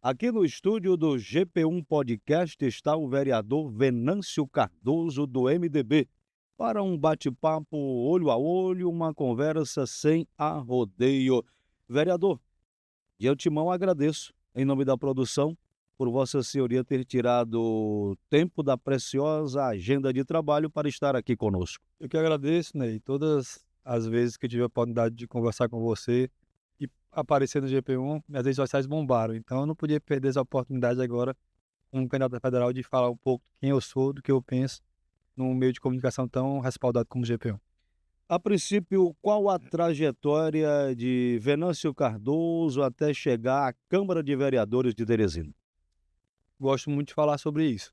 Aqui no estúdio do GP1 Podcast está o vereador Venâncio Cardoso, do MDB, para um bate-papo olho a olho, uma conversa sem arrodeio. Vereador, de antemão agradeço, em nome da produção, por Vossa Senhoria ter tirado tempo da preciosa agenda de trabalho para estar aqui conosco. Eu que agradeço, Ney. Todas as vezes que eu tive a oportunidade de conversar com você e aparecer no GP1, minhas redes sociais bombaram. Então eu não podia perder essa oportunidade agora, como candidato a federal, de falar um pouco quem eu sou, do que eu penso, num meio de comunicação tão respaldado como o GP1. A princípio, qual a trajetória de Venâncio Cardoso até chegar à Câmara de Vereadores de Teresina? Gosto muito de falar sobre isso.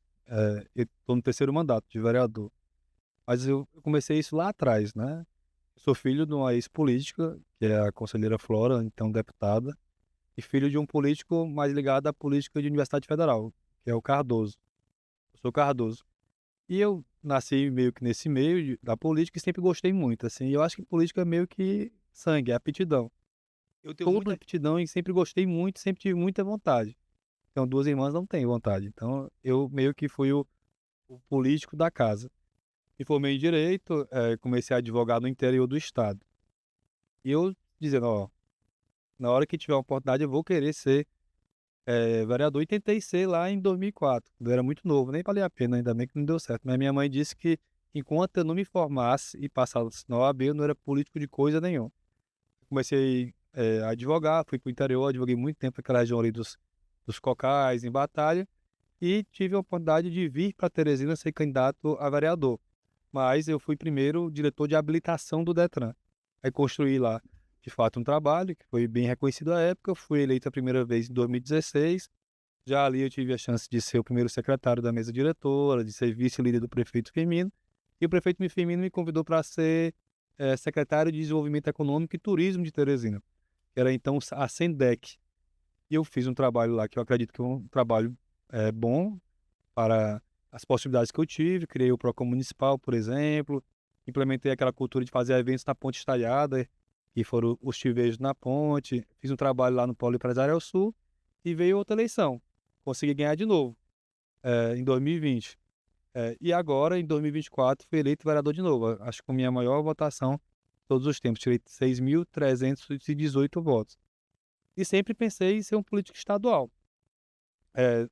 Eu estou no terceiro mandato de vereador, mas eu comecei isso lá atrás, né? Eu sou filho de uma ex-política, que é a conselheira Flora, então deputada, e filho de um político mais ligado à política de Universidade Federal, que é o Cardoso. Eu sou Cardoso. E eu nasci meio que nesse meio da política e sempre gostei muito, assim. Eu acho que política é meio que sangue, é aptidão. Eu tenho muita aptidão e sempre gostei muito, sempre tive muita vontade. Então, duas irmãs não têm vontade. Então, eu meio que fui o político da casa. Me formei em direito, comecei a advogar no interior do estado. E eu dizendo, ó, na hora que tiver uma oportunidade eu vou querer ser vereador, e tentei ser lá em 2004, quando eu era muito novo, nem valeu a pena, ainda bem que não deu certo. Mas minha mãe disse que enquanto eu não me formasse e passasse na OAB, eu não era político de coisa nenhuma. Comecei a advogar, fui para o interior, advoguei muito tempo naquela região ali dos Cocais, em Batalha, e tive a oportunidade de vir para Teresina ser candidato a vereador. Mas eu fui primeiro diretor de habilitação do Detran. Aí construí lá, de fato, um trabalho que foi bem reconhecido à época. Fui eleito a primeira vez em 2016. Já ali eu tive a chance de ser o primeiro secretário da mesa diretora, de ser vice-líder do prefeito Firmino. E o prefeito Firmino me convidou para ser secretário de Desenvolvimento Econômico e Turismo de Teresina, que era então a SENDEC. E eu fiz um trabalho lá que eu acredito que é um trabalho bom para as possibilidades que eu tive. Criei o Procon Municipal, por exemplo. Implementei aquela cultura de fazer eventos na Ponte Estaiada, que foram os tiveiros na ponte. Fiz um trabalho lá no Polo Empresarial Sul e veio outra eleição. Consegui ganhar de novo, em 2020. E agora, em 2024, fui eleito vereador de novo. Acho que com a minha maior votação de todos os tempos. Tirei 6.318 votos. E sempre pensei em ser um político estadual.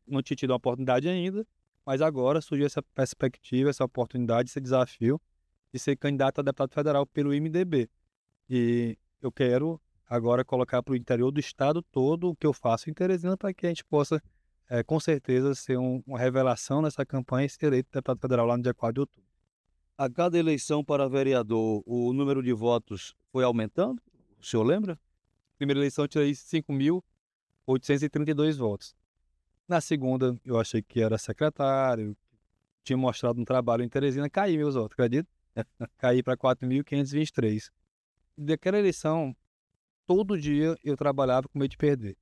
Não tinha tido a oportunidade ainda, mas agora surgiu essa perspectiva, essa oportunidade, esse desafio de ser candidato a deputado federal pelo MDB. E eu quero agora colocar para o interior do estado todo o que eu faço em Teresina para que a gente possa, com certeza, ser uma revelação nessa campanha e ser eleito deputado federal lá no dia 4 de outubro. A cada eleição para vereador, o número de votos foi aumentando? O senhor lembra? Primeira eleição eu tirei 5.832 votos. Na segunda eu achei que era secretário, tinha mostrado um trabalho em Teresina, caí meus votos, acredita? Caí para 4.523. Daquela eleição, todo dia eu trabalhava com medo de perder.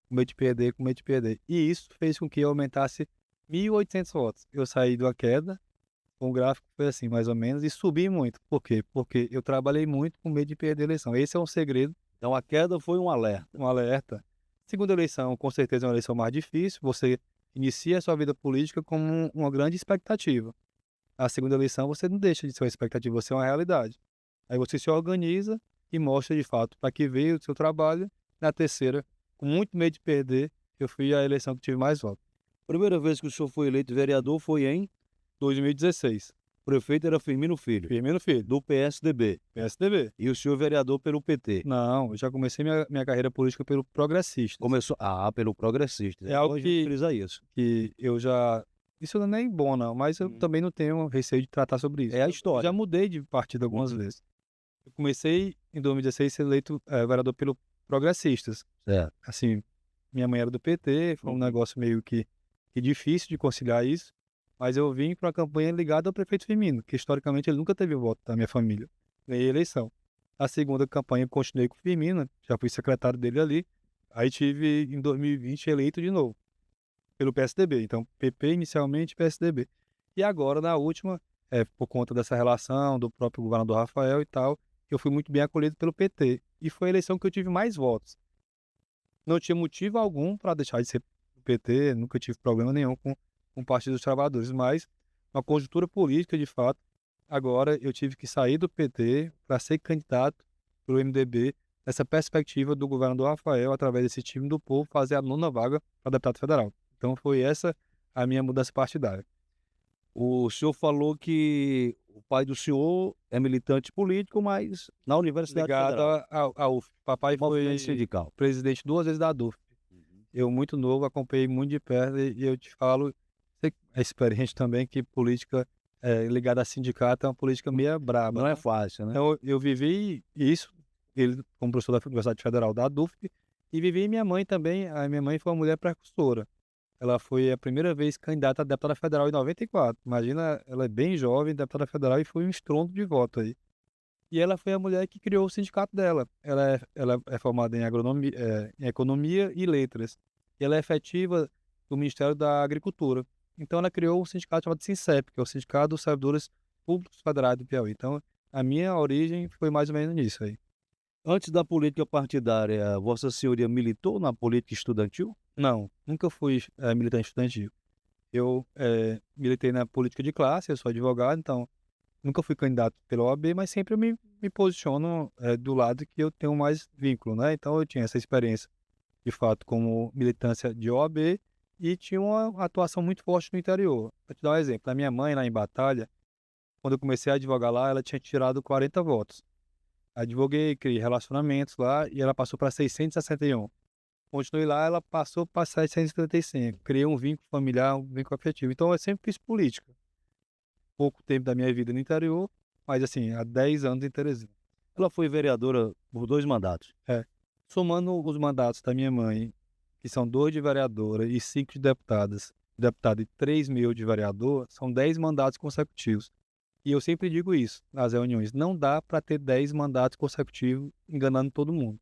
Com medo de perder, com medo de perder. E isso fez com que eu aumentasse 1.800 votos. Eu saí de uma queda, o gráfico foi assim, mais ou menos, e subi muito. Por quê? Porque eu trabalhei muito com medo de perder a eleição. Esse é um segredo, Então a queda foi um alerta. um alerta. Segunda eleição, com certeza, é uma eleição mais difícil. Você inicia a sua vida política com uma grande expectativa. A segunda eleição, você não deixa de ser uma expectativa, você é uma realidade. Aí você se organiza e mostra de fato para que veio o seu trabalho. Na terceira, com muito medo de perder, eu fui à eleição que tive mais votos. Primeira vez que o senhor foi eleito vereador foi em 2016, o prefeito era Firmino Filho, Firmino Filho, do PSDB, PSDB. e o senhor vereador pelo PT. Não, eu já comecei minha carreira política pelo Progressistas. Começou pelo Progressista. É algo Hoje a gente frisa isso. que eu já... Isso não é nem bom, não, mas eu também não tenho receio de tratar sobre isso. É a Eu história. já mudei de partido algumas vezes. Eu comecei em 2016 a ser eleito vereador pelo Progressistas. Certo. Assim, minha mãe era do PT, foi um negócio meio que difícil de conciliar isso, mas eu vim para uma campanha ligada ao prefeito Firmino, que historicamente ele nunca teve o voto da minha família. Ganhei a eleição. A segunda campanha eu continuei com o Firmino, já fui secretário dele ali, aí tive em 2020 eleito de novo, pelo PSDB. Então, PP inicialmente, PSDB. E agora, na última, por conta dessa relação do próprio governador Rafael e tal, eu fui muito bem acolhido pelo PT. E foi a eleição que eu tive mais votos. não tinha motivo algum para deixar de ser do PT, nunca tive problema nenhum com o Partido dos Trabalhadores, mas uma conjuntura política, de fato, agora eu tive que sair do PT para ser candidato para o MDB, nessa perspectiva do governador Rafael, através desse time do povo, fazer a 9ª vaga para deputado federal. Então foi essa a minha mudança partidária. O senhor falou que o pai do senhor é militante político, mas na Universidade Ligado Federal, à UF. Papai movimento foi sindical. presidente 2 vezes da DUF. Uhum. Eu, muito novo, acompanhei muito de perto e eu te falo, você é experiente também, que política ligada a sindicato é uma política meio braba, Não é né? fácil, né? Então, eu vivi isso, ele como professor da Universidade Federal da DUF, e vivi minha mãe também. A minha mãe foi uma mulher precursora. Ela foi a primeira vez candidata a deputada federal em 94. Imagina, ela é bem jovem, deputada federal, e foi um estrondo de voto aí. E ela foi a mulher que criou o sindicato dela. Ela é formada em agronomia, em economia e letras. E ela é efetiva do Ministério da Agricultura. Então ela criou um sindicato chamado SINCEP, que é o Sindicato dos Servidores Públicos Federais do Piauí. Então a minha origem foi mais ou menos nisso aí. Antes da política partidária, Vossa Senhoria militou na política estudantil? Não, nunca fui militante estudantil. Eu militei na política de classe, eu sou advogado, então nunca fui candidato pela OAB, mas sempre eu me posiciono do lado que eu tenho mais vínculo, né? Então eu tinha essa experiência, de fato, como militância de OAB e tinha uma atuação muito forte no interior. Vou te dar um exemplo. A minha mãe, lá em Batalha, quando eu comecei a advogar lá, ela tinha tirado 40 votos. Advoguei, criei relacionamentos lá e ela passou para 661. Continuei lá, ela passou para 735. Criei um vínculo familiar, um vínculo afetivo. Então eu sempre fiz política. Pouco tempo da minha vida no interior, mas assim, há 10 anos em Teresina. Ela foi vereadora por 2 mandatos. É. Somando os mandatos da minha mãe, que são 2 de vereadora e 5 de deputada e 3 mil de vereador, são 10 mandatos consecutivos. E eu sempre digo isso nas reuniões: não dá para ter 10 mandatos consecutivos enganando todo mundo.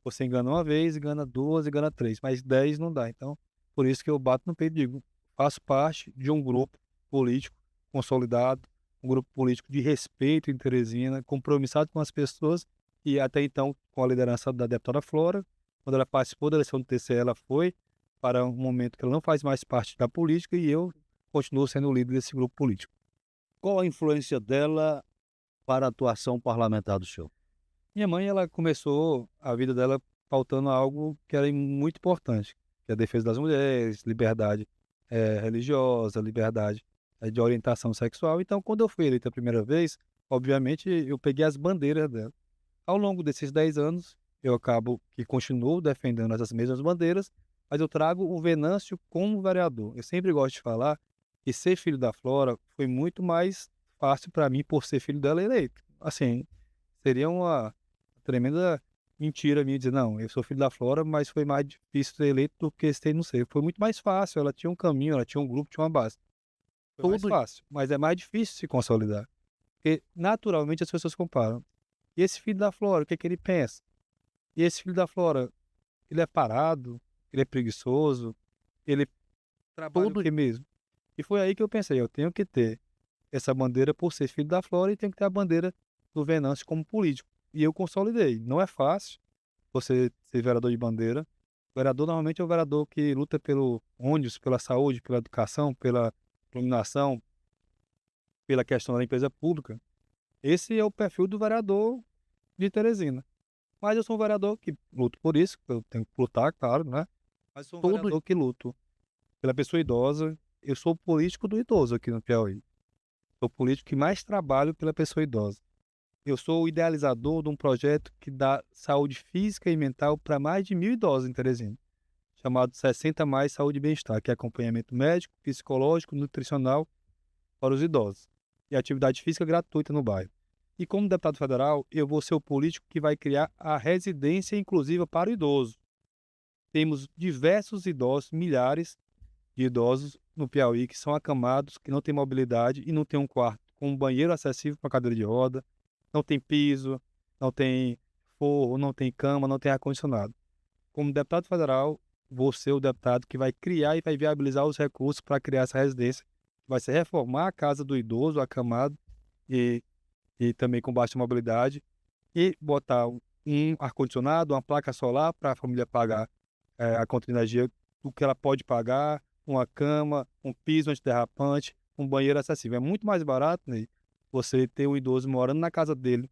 Você engana uma vez, engana duas, engana três, mas 10 não dá. Então, por isso que eu bato no peito e digo: faço parte de um grupo político consolidado, um grupo político de respeito em Teresina, compromissado com as pessoas, e até então com a liderança da deputada Flora. Quando ela participou da eleição do TCE, ela foi para um momento que ela não faz mais parte da política, e eu continuo sendo o líder desse grupo político. Qual a influência dela para a atuação parlamentar do senhor? Minha mãe, ela começou a vida dela faltando algo que era muito importante, que é a defesa das mulheres, liberdade religiosa, liberdade de orientação sexual. Então, quando eu fui eleita a primeira vez, obviamente eu peguei as bandeiras dela. Ao longo desses 10 anos, eu acabo que continuo defendendo essas mesmas bandeiras, mas eu trago o Venâncio como vereador. Eu sempre gosto de falar que ser filho da Flora foi muito mais fácil para mim por ser filho dela eleito. Assim, seria uma tremenda mentira minha dizer: não, eu sou filho da Flora, mas foi mais difícil ser eleito do que ser não ser. Foi muito mais fácil, ela tinha um caminho, ela tinha um grupo, tinha uma base. Foi mais Tudo fácil, mas é mais difícil se consolidar. Porque naturalmente as pessoas comparam. E esse filho da Flora, o que é que ele pensa? E esse filho da Flora, ele é parado, ele é preguiçoso, ele trabalha o tudo quê mesmo? E foi aí que eu pensei: eu tenho que ter essa bandeira por ser filho da Flora, e tenho que ter a bandeira do Venâncio como político. E eu consolidei. Não é fácil você ser vereador de bandeira. O vereador normalmente é o vereador que luta pelo ônibus, pela saúde, pela educação, pela iluminação, pela questão da limpeza pública. Esse é o perfil do vereador de Teresina. Mas eu sou um vereador que luto por isso, eu tenho que lutar, claro, né? Mas sou um Tudo vereador que luto pela pessoa idosa. Eu sou o político do idoso aqui no Piauí. Sou o político que mais trabalho pela pessoa idosa. Eu sou o idealizador de um projeto que dá saúde física e mental para mais de 1.000 idosos em Teresina, chamado 60 Mais Saúde e Bem-Estar, que é acompanhamento médico, psicológico, nutricional para os idosos e atividade física gratuita no bairro. E como deputado federal, eu vou ser o político que vai criar a residência inclusiva para o idoso. Temos diversos idosos, milhares de idosos no Piauí que são acamados, que não têm mobilidade e não têm um quarto com um banheiro acessível para cadeira de roda, não tem piso, não tem forro, não tem cama, não tem ar-condicionado. Como deputado federal, vou ser o deputado que vai criar e vai viabilizar os recursos para criar essa residência. Vai ser reformar a casa do idoso, acamado e, e também com baixa mobilidade, e botar um ar-condicionado, uma placa solar para a família pagar a conta de energia, o que ela pode pagar, uma cama, um piso antiderrapante, um banheiro acessível. É muito mais barato, né, você ter um idoso morando na casa dele,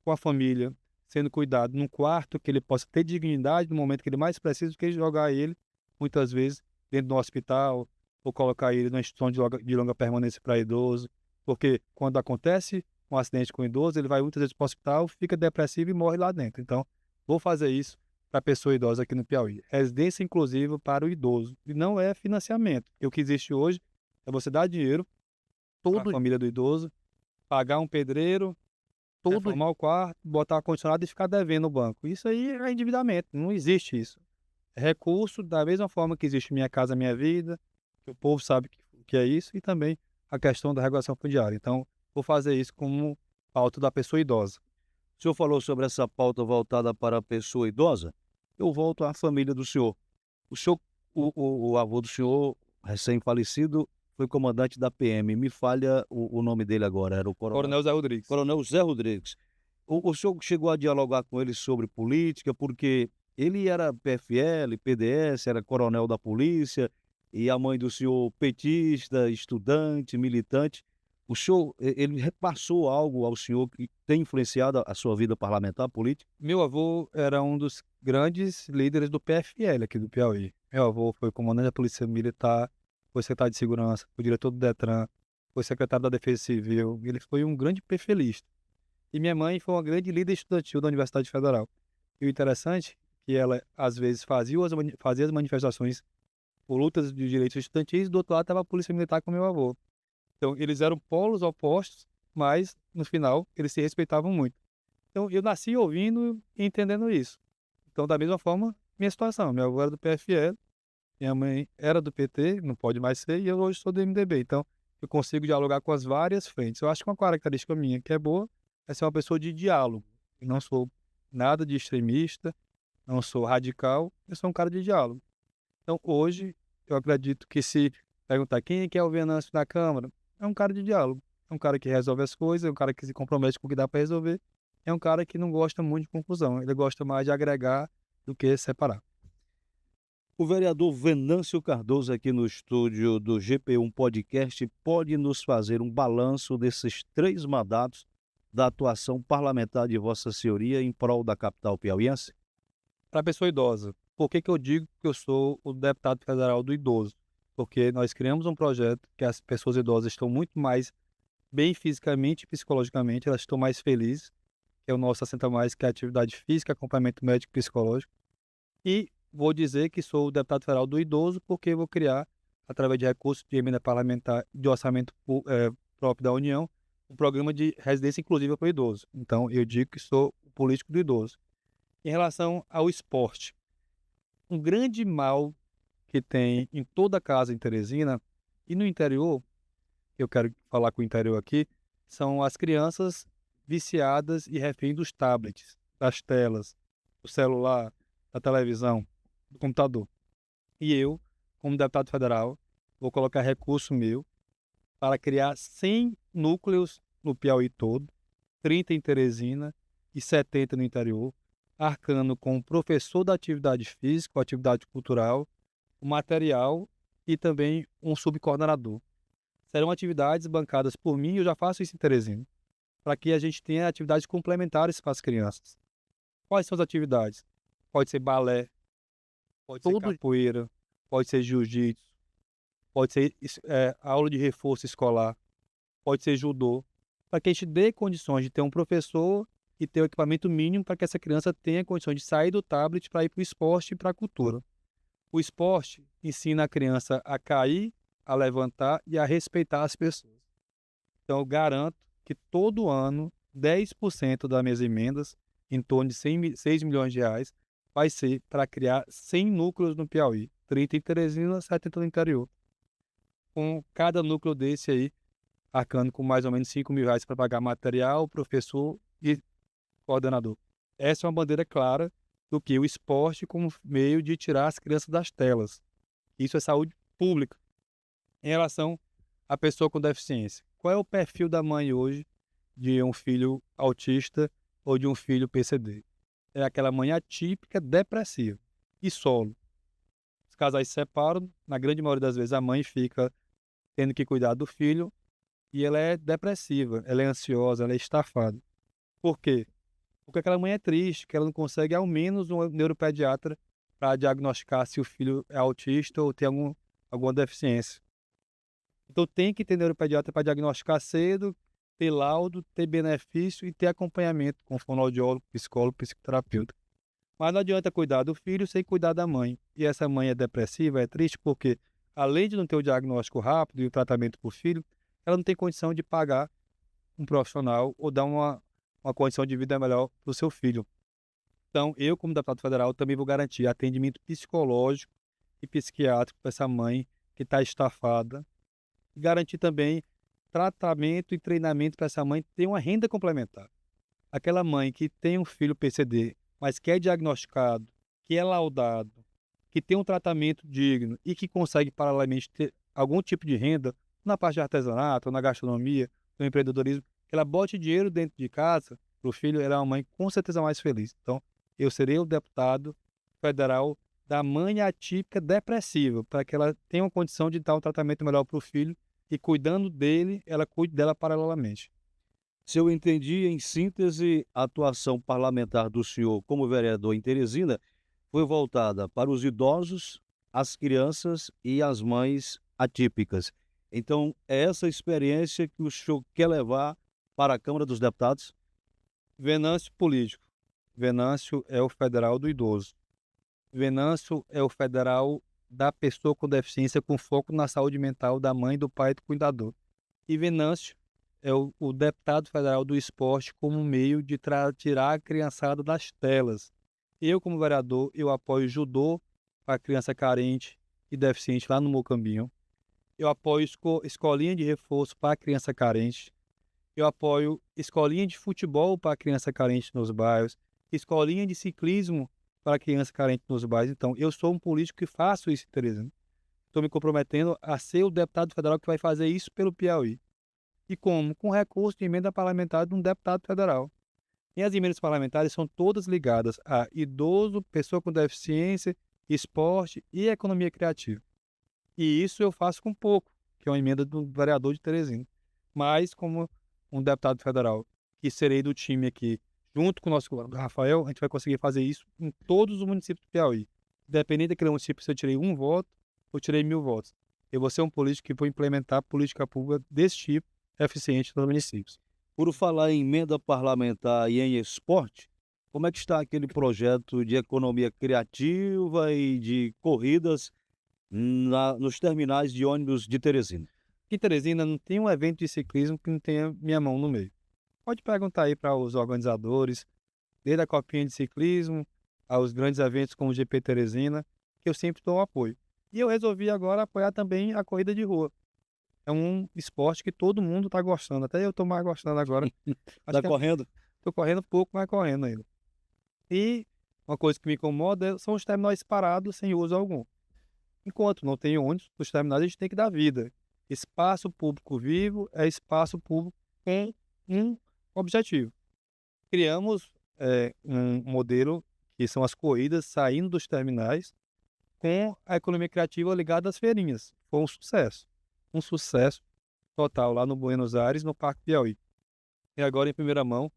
com a família, sendo cuidado num quarto que ele possa ter dignidade no momento que ele mais precisa, do que jogar ele, muitas vezes, dentro de um hospital, ou colocar ele numa instituição de longa permanência para idoso. Porque quando acontece um acidente com o idoso, ele vai muitas vezes para o hospital, fica depressivo e morre lá dentro. Então, vou fazer isso para a pessoa idosa aqui no Piauí. Residência inclusiva para o idoso. E não é financiamento. O que existe hoje é você dar dinheiro para a família do idoso, pagar um pedreiro, reformar o quarto, botar ar-condicionado e ficar devendo no banco. Isso aí é endividamento, não existe isso. É recurso da mesma forma que existe Minha Casa Minha Vida, que o povo sabe o que é isso, e também a questão da regulação fundiária. Então, vou fazer isso como pauta da pessoa idosa. O senhor falou sobre essa pauta voltada para a pessoa idosa. Eu volto à família do senhor. O senhor, o avô do senhor, recém-falecido, foi comandante da PM. Me falha o nome dele agora, era o Coronel Zé Rodrigues. Coronel Zé Rodrigues. O senhor chegou a dialogar com ele sobre política, porque ele era PFL, PDS, era coronel da polícia, e a mãe do senhor petista, estudante, militante. O senhor, ele repassou algo ao senhor que tem influenciado a sua vida parlamentar, política? Meu avô era um dos grandes líderes do PFL aqui do Piauí. Meu avô foi comandante da Polícia Militar, foi secretário de Segurança, foi diretor do Detran, foi secretário da Defesa Civil. Ele foi um grande PFLista. E minha mãe foi uma grande líder estudantil da Universidade Federal. E o interessante é que ela, às vezes, fazia as manifestações por lutas de direitos estudantis, e do outro lado estava a Polícia Militar com meu avô. Então, eles eram polos opostos, mas, no final, eles se respeitavam muito. Então, eu nasci ouvindo e entendendo isso. Então, da mesma forma, minha situação. Meu avô era do PFL, minha mãe era do PT, não pode mais ser, e eu hoje sou do MDB. Então, eu consigo dialogar com as várias frentes. Eu acho que uma característica minha que é boa é ser uma pessoa de diálogo. Eu não sou nada de extremista, não sou radical, eu sou um cara de diálogo. Então, hoje, eu acredito que se perguntar quem é que é o Venâncio na Câmara, é um cara de diálogo. É um cara que resolve as coisas, é um cara que se compromete com o que dá para resolver, é um cara que não gosta muito de confusão, ele gosta mais de agregar do que separar. O vereador Venâncio Cardoso, aqui no estúdio do GP1 Podcast, pode nos fazer um balanço desses 3 mandatos da atuação parlamentar de Vossa Senhoria em prol da capital piauiense? Para a pessoa idosa, por que eu digo que eu sou o deputado federal do idoso? Porque nós criamos um projeto que as pessoas idosas estão muito mais bem fisicamente e psicologicamente, elas estão mais felizes, que é o nosso Assenta Mais, que é atividade física, acompanhamento médico e psicológico. E vou dizer que sou o deputado federal do idoso porque vou criar, através de recursos de emenda parlamentar de orçamento próprio da União, um programa de residência inclusiva para o idoso. Então, eu digo que sou o político do idoso. Em relação ao esporte, um grande mal que tem em toda casa em Teresina e no interior, eu quero falar com o interior aqui, são as crianças viciadas e refém dos tablets, das telas, do celular, da televisão, do computador. E eu, como deputado federal, vou colocar recurso meu para criar 100 núcleos no Piauí todo, 30 em Teresina e 70 no interior, arcando com o professor da atividade física, atividade cultural, o material e também um subcoordenador. Serão atividades bancadas por mim, eu já faço isso em Teresina, para que a gente tenha atividades complementares para as crianças. Quais são as atividades? Pode ser balé, pode ser capoeira, pode ser jiu-jitsu, pode ser aula de reforço escolar, pode ser judô, para que a gente dê condições de ter um professor e ter o equipamento mínimo para que essa criança tenha condições de sair do tablet para ir para o esporte e para a cultura. O esporte ensina a criança a cair, a levantar e a respeitar as pessoas. Então, eu garanto que todo ano, 10% das minhas emendas, em torno de 6 milhões de reais, vai ser para criar 100 núcleos no Piauí, 30 em Teresina, 70 no interior. Com cada núcleo desse aí, arcando com mais ou menos 5 mil reais para pagar material, professor e coordenador. Essa é uma bandeira clara do que o esporte como meio de tirar as crianças das telas. Isso é saúde pública. Em relação à pessoa com deficiência, qual é o perfil da mãe hoje de um filho autista ou de um filho PCD? É aquela mãe atípica, depressiva. e solo. Os casais se separam, na grande maioria das vezes a mãe fica tendo que cuidar do filho e ela é depressiva, ela é ansiosa, ela é estafada. Por quê? Porque aquela mãe é triste, que ela não consegue ao menos um neuropediatra para diagnosticar se o filho é autista ou tem alguma deficiência. Então tem que ter neuropediatra para diagnosticar cedo, ter laudo, ter benefício e ter acompanhamento com fonoaudiólogo, psicólogo, psicoterapeuta. Mas não adianta cuidar do filho sem cuidar da mãe. E essa mãe é depressiva, é triste porque, além de não ter o diagnóstico rápido e o tratamento para o filho, ela não tem condição de pagar um profissional ou dar uma condição de vida melhor para o seu filho. Então, eu, como deputado federal, também vou garantir atendimento psicológico e psiquiátrico para essa mãe que está estafada. E garantir também tratamento e treinamento para essa mãe ter uma renda complementar. Aquela mãe que tem um filho PCD, mas que é diagnosticado, que é laudado, que tem um tratamento digno e que consegue paralelamente ter algum tipo de renda na parte de artesanato, ou na gastronomia, no empreendedorismo, que ela bote dinheiro dentro de casa para o filho, ela é uma mãe com certeza mais feliz. Então, eu serei o deputado federal da mãe atípica depressiva, para que ela tenha uma condição de dar um tratamento melhor para o filho e cuidando dele, ela cuide dela paralelamente. Se eu entendi, em síntese, a atuação parlamentar do senhor como vereador em Teresina foi voltada para os idosos, as crianças e as mães atípicas. Então, é essa experiência que o senhor quer levar para a Câmara dos Deputados? Venâncio político. Venâncio é o federal do idoso. Venâncio é o federal da pessoa com deficiência com foco na saúde mental da mãe, do pai e do cuidador. E Venâncio é o deputado federal do esporte como meio de tirar a criançada das telas. Eu, como vereador, eu apoio judô para criança carente e deficiente lá no Mocambinho. Eu apoio escolinha de reforço para criança carente. Eu apoio escolinha de futebol para criança carente nos bairros. Escolinha de ciclismo para criança carente nos bairros. Então, eu sou um político que faço isso em Teresina. Estou me comprometendo a ser o deputado federal que vai fazer isso pelo Piauí. E como? Com recurso de emenda parlamentar de um deputado federal. E as emendas parlamentares são todas ligadas a idoso, pessoa com deficiência, esporte e economia criativa. E isso eu faço com pouco, que é uma emenda do vereador de Teresina. Mas, como um deputado federal, que serei do time aqui, junto com o nosso governador Rafael, a gente vai conseguir fazer isso em todos os municípios do Piauí. Independente daquele município, se eu tirei 1 voto ou tirei 1000 votos. Eu vou ser um político que vou implementar política pública desse tipo, eficiente nos municípios. Por falar em emenda parlamentar e em esporte, como é que está aquele projeto de economia criativa e de corridas nos terminais de ônibus de Teresina? Aqui em Teresina não tem um evento de ciclismo que não tenha minha mão no meio. Pode perguntar aí para os organizadores, desde a copinha de ciclismo aos grandes eventos como o GP Teresina, que eu sempre dou apoio. E eu resolvi agora apoiar também a corrida de rua. É um esporte que todo mundo está gostando, até eu estou mais gostando agora. Está correndo? Estou correndo pouco, mas correndo ainda. E uma coisa que me incomoda são os terminais parados sem uso algum. Enquanto não tem ônibus, os terminais a gente tem que dar vida. Espaço público vivo é espaço público com um objetivo. Criamos um modelo que são as corridas saindo dos terminais com a economia criativa ligada às feirinhas. Foi um sucesso. Um sucesso total lá no Buenos Aires, no Parque Piauí. E agora, em primeira mão,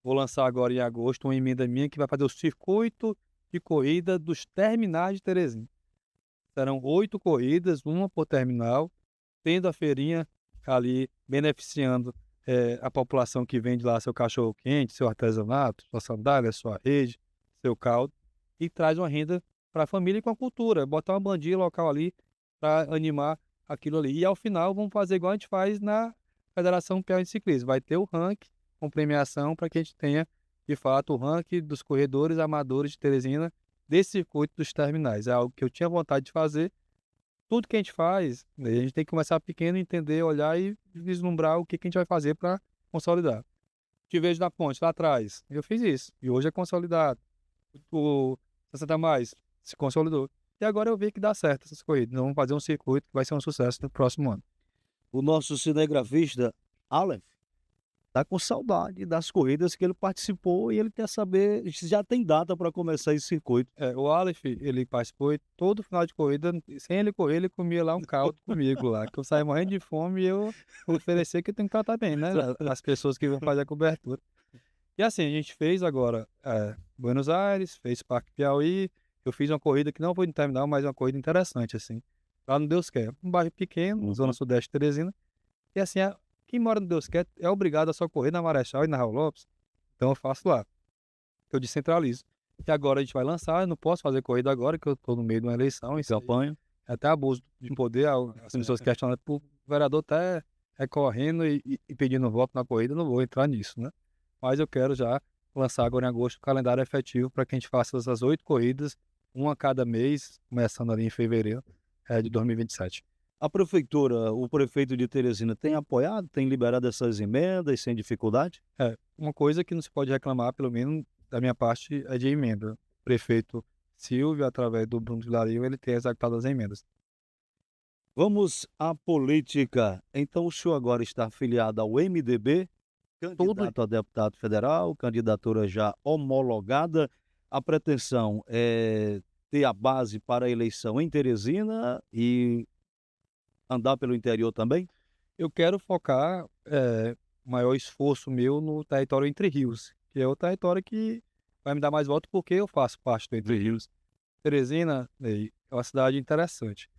vou lançar agora em agosto uma emenda minha que vai fazer o circuito de corrida dos terminais de Teresina. Serão 8 corridas, uma por terminal, tendo a feirinha ali beneficiando a população que vende lá seu cachorro-quente, seu artesanato, sua sandália, sua rede, seu caldo, e traz uma renda para a família e com a cultura. Botar uma bandinha local ali para animar aquilo ali. E ao final vamos fazer igual a gente faz na Federação Piauí de Ciclismo. Vai ter o ranking com premiação para que a gente tenha, de fato, o ranking dos corredores amadores de Teresina desse circuito dos terminais. É algo que eu tinha vontade de fazer. Tudo que a gente faz, a gente tem que começar pequeno, entender, olhar e vislumbrar o que a gente vai fazer para consolidar. Te vejo na ponte, lá atrás. Eu fiz isso. E hoje é consolidado. O Santa Mais se consolidou. E agora eu vi que dá certo essas corridas. Nós vamos fazer um circuito que vai ser um sucesso no próximo ano. O nosso cinegrafista, Aleph, Tá com saudade das corridas que ele participou e ele quer saber se já tem data para começar esse circuito. O Aleph, ele participou e todo final de corrida, sem ele correr, ele comia lá um caldo comigo lá, que eu saía morrendo de fome e eu oferecia que eu tenho que tratar bem, né, as pessoas que vão fazer a cobertura. E assim, a gente fez agora, Buenos Aires, fez Parque Piauí, eu fiz uma corrida que não foi no terminal, mas uma corrida interessante, assim, lá no Deus Quer, um bairro pequeno, zona sudeste de Teresina, e assim, quem mora no Deus Quer é obrigado a só correr na Marechal e na Raul Lopes, então eu faço lá, eu descentralizo. E agora a gente vai lançar, eu não posso fazer corrida agora, que eu tô no meio de uma eleição, isso aí Campanha. é até abuso de poder, as pessoas questionam, pô, o vereador tá correndo e pedindo voto na corrida, eu não vou entrar nisso, né? Mas eu quero já lançar agora em agosto o calendário efetivo para que a gente faça essas 8 corridas, uma a cada mês, começando ali em fevereiro de 2027. A prefeitura, o prefeito de Teresina tem apoiado, tem liberado essas emendas sem dificuldade? Uma coisa que não se pode reclamar, pelo menos da minha parte, é de emenda. O prefeito Silvio, através do Bruno Vilarinho, ele tem executado as emendas. Vamos à política. Então o senhor agora está afiliado ao MDB, candidato a deputado federal, candidatura já homologada. A pretensão é ter a base para a eleição em Teresina e andar pelo interior também? Eu quero focar o maior esforço meu no território Entre Rios, que é o território que vai me dar mais votos porque eu faço parte do Entre Rios. Teresina é uma cidade interessante.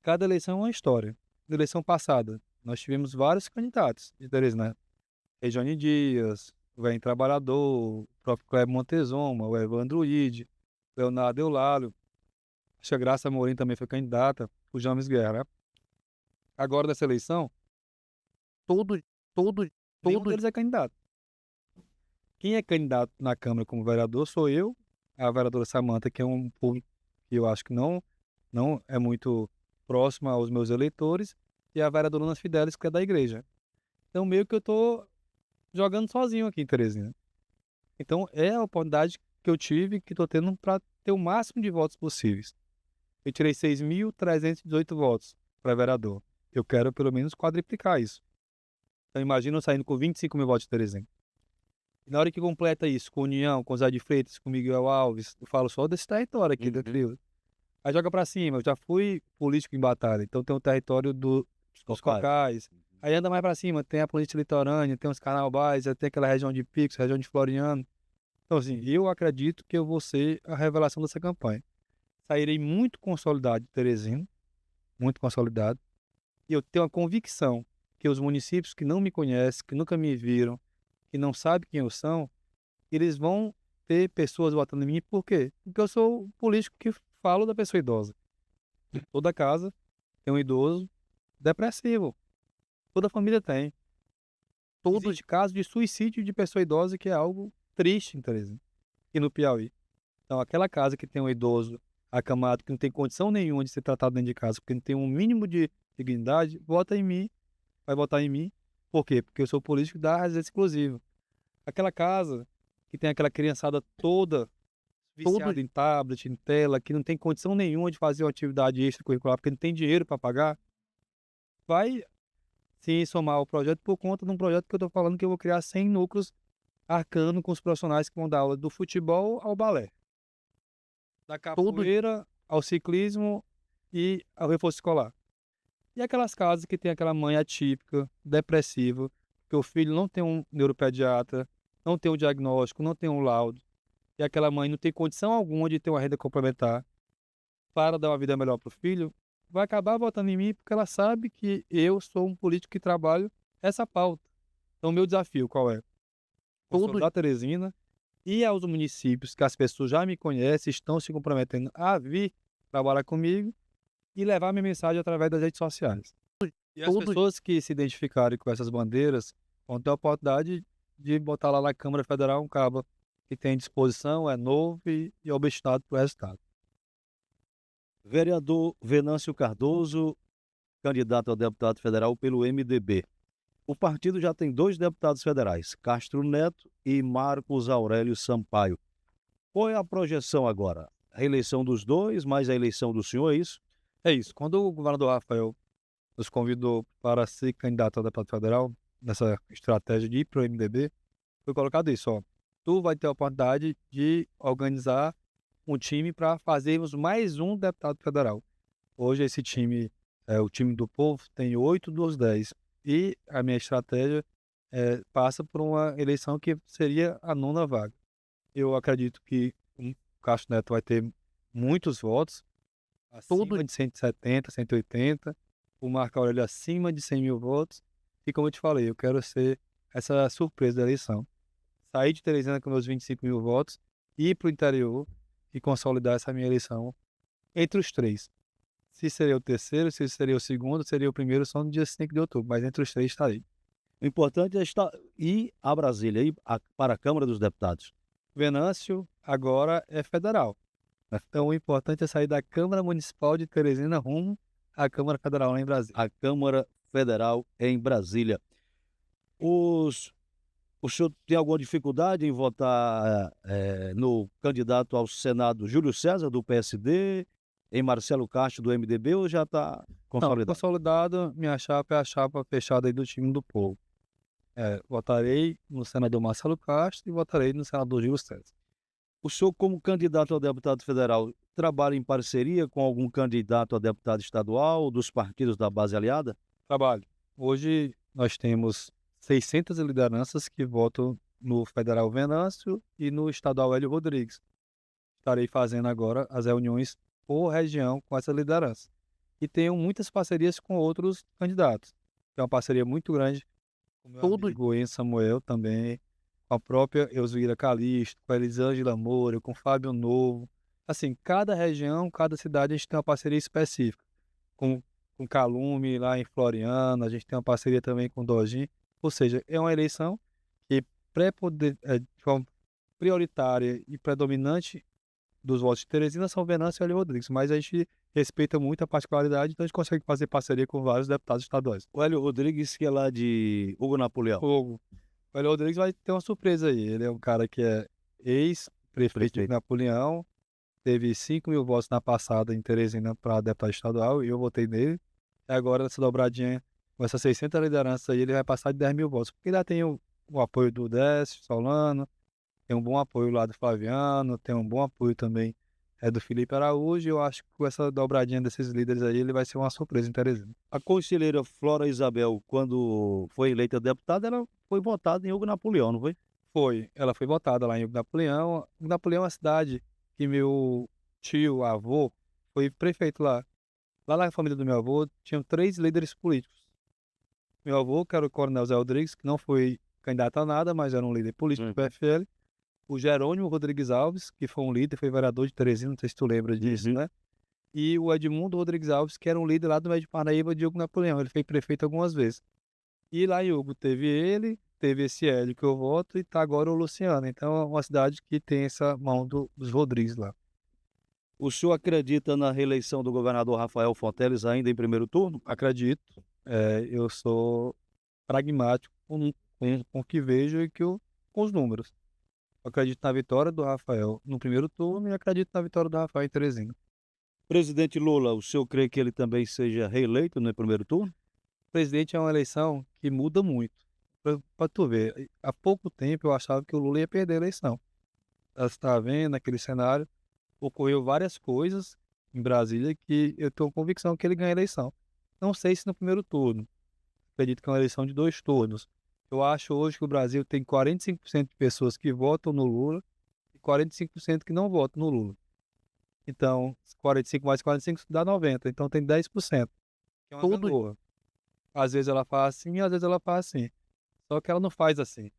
Cada eleição é uma história. Na eleição passada, nós tivemos vários candidatos de Teresina. Regiane Dias, o Velho Trabalhador, o próprio Cleber Montezuma, o Evandro Ide, Leonardo Eulálio. Acho que a Graça Amorim também foi candidata, o James Guerra, né? Agora, nessa eleição, todo, nenhum deles é candidato. Quem é candidato na Câmara como vereador sou eu, a vereadora Samanta, que é um público que eu acho que não é muito próximo aos meus eleitores, e a vereadora Ana Fidelis, que é da igreja. Então, meio que eu tô jogando sozinho aqui em Teresina. Então, é a oportunidade que eu tive, que estou tendo para ter o máximo de votos possíveis. Eu tirei 6.318 votos para vereador. Eu quero pelo menos quadriplicar isso. Então, imagina eu saindo com 25 mil votos de Teresina. E na hora que completa isso, com União, com Zé de Freitas, com Miguel Alves, eu falo só desse território aqui, entendeu? Aí joga para cima, eu já fui político em batalha, então tem o território dos Cocais. Aí anda mais para cima, tem a política litorânea, tem os Canalbais, tem aquela região de Pix, região de Floriano. Então, assim, eu acredito que eu vou ser a revelação dessa campanha. Sairei muito consolidado de Teresina, muito consolidado. E eu tenho a convicção que os municípios que não me conhecem, que nunca me viram, que não sabem quem eu sou, eles vão ter pessoas votando em mim. Por quê? Porque eu sou o político que falo da pessoa idosa. Toda casa tem um idoso depressivo. Toda família tem. Todos de casos de suicídio de pessoa idosa, que é algo triste em Teresina e no Piauí. Então, aquela casa que tem um idoso acamado, que não tem condição nenhuma de ser tratado dentro de casa, porque não tem um mínimo de dignidade, vota em mim, vai votar em mim. Por quê? Porque eu sou político da residência exclusiva. Aquela casa que tem aquela criançada toda viciada em tablet, em tela, que não tem condição nenhuma de fazer uma atividade extracurricular, porque não tem dinheiro para pagar, vai sim somar ao projeto por conta de um projeto que eu estou falando que eu vou criar 100 núcleos arcando com os profissionais que vão dar aula do futebol ao balé, da capoeira ao ciclismo e ao reforço escolar. E aquelas casas que tem aquela mãe atípica, depressiva, que o filho não tem um neuropediatra, não tem um diagnóstico, não tem um laudo, e aquela mãe não tem condição alguma de ter uma renda complementar para dar uma vida melhor para o filho, vai acabar votando em mim porque ela sabe que eu sou um político que trabalho essa pauta. Então, o meu desafio qual é? Consolidar Teresina e aos municípios que as pessoas já me conhecem, estão se comprometendo a vir trabalhar comigo e levar minha mensagem através das redes sociais. E as pessoas que se identificarem com essas bandeiras vão ter a oportunidade de botar lá na Câmara Federal um cabo que tem disposição, é novo e é obstinado para o resultado. Vereador Venâncio Cardoso, candidato a deputado federal pelo MDB. O partido já tem 2 deputados federais, Castro Neto e Marcos Aurélio Sampaio. Qual é a projeção agora? A reeleição dos dois, mais a eleição do senhor, é isso? É isso. Quando o governador Rafael nos convidou para ser candidato a deputado federal, nessa estratégia de ir para o MDB, foi colocado isso, ó. Tu vai ter a oportunidade de organizar um time para fazermos mais um deputado federal. Hoje esse time, o time do povo, tem 8 dos 10. E a minha estratégia passa por uma eleição que seria a nona vaga. Eu acredito que o Castro Neto vai ter muitos votos, acima de 170, 180, o Marco Aurélio acima de 100 mil votos. E como eu te falei, eu quero ser essa surpresa da eleição. Sair de Teresina com meus 25 mil votos, ir para o interior e consolidar essa minha eleição entre os três. Se seria o terceiro, se seria o segundo, seria o primeiro, só no dia 5 de outubro, mas entre os três estarei. O importante é ir a Brasília, para a Câmara dos Deputados. Venâncio agora é federal. Então o importante é sair da Câmara Municipal de Teresina rumo à Câmara Federal lá em Brasília. A Câmara Federal em Brasília. O senhor tem alguma dificuldade em votar no candidato ao Senado Júlio César, do PSD, em Marcelo Castro, do MDB, ou já está Não, consolidado? consolidado, minha chapa é a chapa fechada aí do time do povo. Votarei no senador Marcelo Castro e votarei no senador Júlio César. O senhor, como candidato a deputado federal, trabalha em parceria com algum candidato a deputado estadual dos partidos da base aliada? Trabalho. Hoje nós temos 600 lideranças que votam no Federal Venâncio e no Estadual Hélio Rodrigues. Estarei fazendo agora as reuniões por região com essa liderança. E tenho muitas parcerias com outros candidatos. É uma parceria muito grande com o meu amigo Enzo Samuel também, com a própria Elzira Calixto, com a Elisângela Moura, com o Fábio Novo. Assim, cada região, cada cidade, a gente tem uma parceria específica. Com Calume, lá em Floriano, a gente tem uma parceria também com o Dojin. Ou seja, é uma eleição que de forma prioritária e predominante dos votos de Teresina são Venâncio e Hélio Rodrigues, mas a gente respeita muito a particularidade, então a gente consegue fazer parceria com vários deputados estaduais. O Hélio Rodrigues, que é lá de Hugo Napoleão. O Hélio Rodrigues vai ter uma surpresa aí. Ele é um cara que é ex-prefeito de Napoleão, teve 5 mil votos na passada em Teresina para deputado estadual e eu votei nele. E agora, nessa dobradinha, com essas 600 lideranças aí, ele vai passar de 10 mil votos, porque ainda tem o apoio do Décio Solano, tem um bom apoio lá do Flaviano, tem um bom apoio também do Felipe Araújo, e eu acho que com essa dobradinha desses líderes aí, ele vai ser uma surpresa em Teresina. A conselheira Flora Isabel, quando foi eleita deputada, ela foi votada em Hugo Napoleão, não foi? Foi, ela foi votada lá em Hugo Napoleão. Hugo Napoleão é uma cidade que meu tio, avô, foi prefeito lá. Lá na família do meu avô, tinham 3 líderes políticos. Meu avô, que era o Coronel Zé Rodrigues, que não foi candidato a nada, mas era um líder político do PFL. O Jerônimo Rodrigues Alves, que foi um líder, foi vereador de Teresina, não sei se tu lembra disso, né? E o Edmundo Rodrigues Alves, que era um líder lá do Médio Paraíba de Hugo Napoleão. Ele foi prefeito algumas vezes. E lá em Hugo teve ele, teve esse Hélio que eu voto e tá agora o Luciano. Então é uma cidade que tem essa mão dos Rodrigues lá. O senhor acredita na reeleição do governador Rafael Fonteles ainda em primeiro turno? Acredito. Eu sou pragmático com o que vejo e com os números. Eu acredito na vitória do Rafael no primeiro turno e acredito na vitória do Rafael em Teresina. Presidente Lula, o senhor crê que ele também seja reeleito no primeiro turno? O presidente é uma eleição que muda muito. Para tu ver, há pouco tempo eu achava que o Lula ia perder a eleição. Você está vendo aquele cenário, ocorreu várias coisas em Brasília que eu tenho convicção que ele ganha a eleição. Não sei se no primeiro turno. Acredito que é uma eleição de 2 turnos. Eu acho hoje que o Brasil tem 45% de pessoas que votam no Lula e 45% que não votam no Lula. Então, 45 mais 45 dá 90. Então tem 10%. Que é uma gangorra. Às vezes ela faz assim, às vezes ela faz assim. Só que ela não faz assim.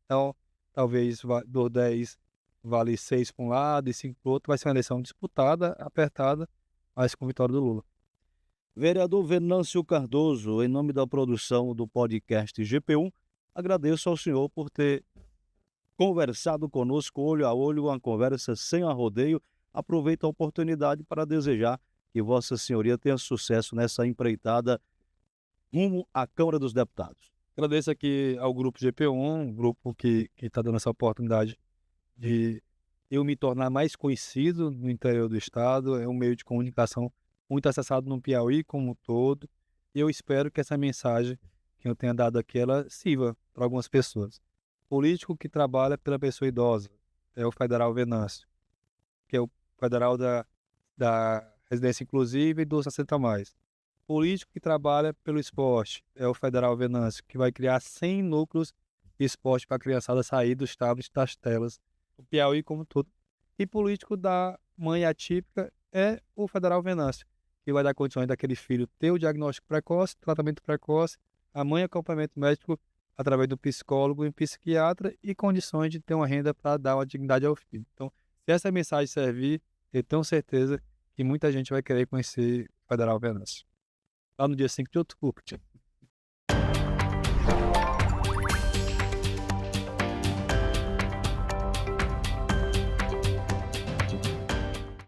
Então, talvez do 10 vale 6 para um lado e 5 para o outro. Vai ser uma eleição disputada, apertada, mas com vitória do Lula. Vereador Venâncio Cardoso, em nome da produção do podcast GP1, agradeço ao senhor por ter conversado conosco olho a olho, uma conversa sem arrodeio. Aproveito a oportunidade para desejar que Vossa Senhoria tenha sucesso nessa empreitada rumo à Câmara dos Deputados. Agradeço aqui ao Grupo GP1, um grupo que está dando essa oportunidade de eu me tornar mais conhecido no interior do estado. É um meio de comunicação muito acessado no Piauí como um todo. E eu espero que essa mensagem que eu tenha dado aqui, ela sirva para algumas pessoas. Político que trabalha pela pessoa idosa é o Federal Venâncio, que é o federal da residência inclusiva e do 60 mais. Político que trabalha pelo esporte é o Federal Venâncio, que vai criar 100 núcleos de esporte para a criançada sair dos tablets, das telas, do Piauí como todo. E político da mãe atípica é o Federal Venâncio, que vai dar condições daquele filho ter o diagnóstico precoce, tratamento precoce, a mãe acompanhamento médico através do psicólogo e psiquiatra e condições de ter uma renda para dar uma dignidade ao filho. Então, se essa mensagem servir, eu tenho certeza que muita gente vai querer conhecer o Federal Venâncio. Lá no dia 5 de outubro.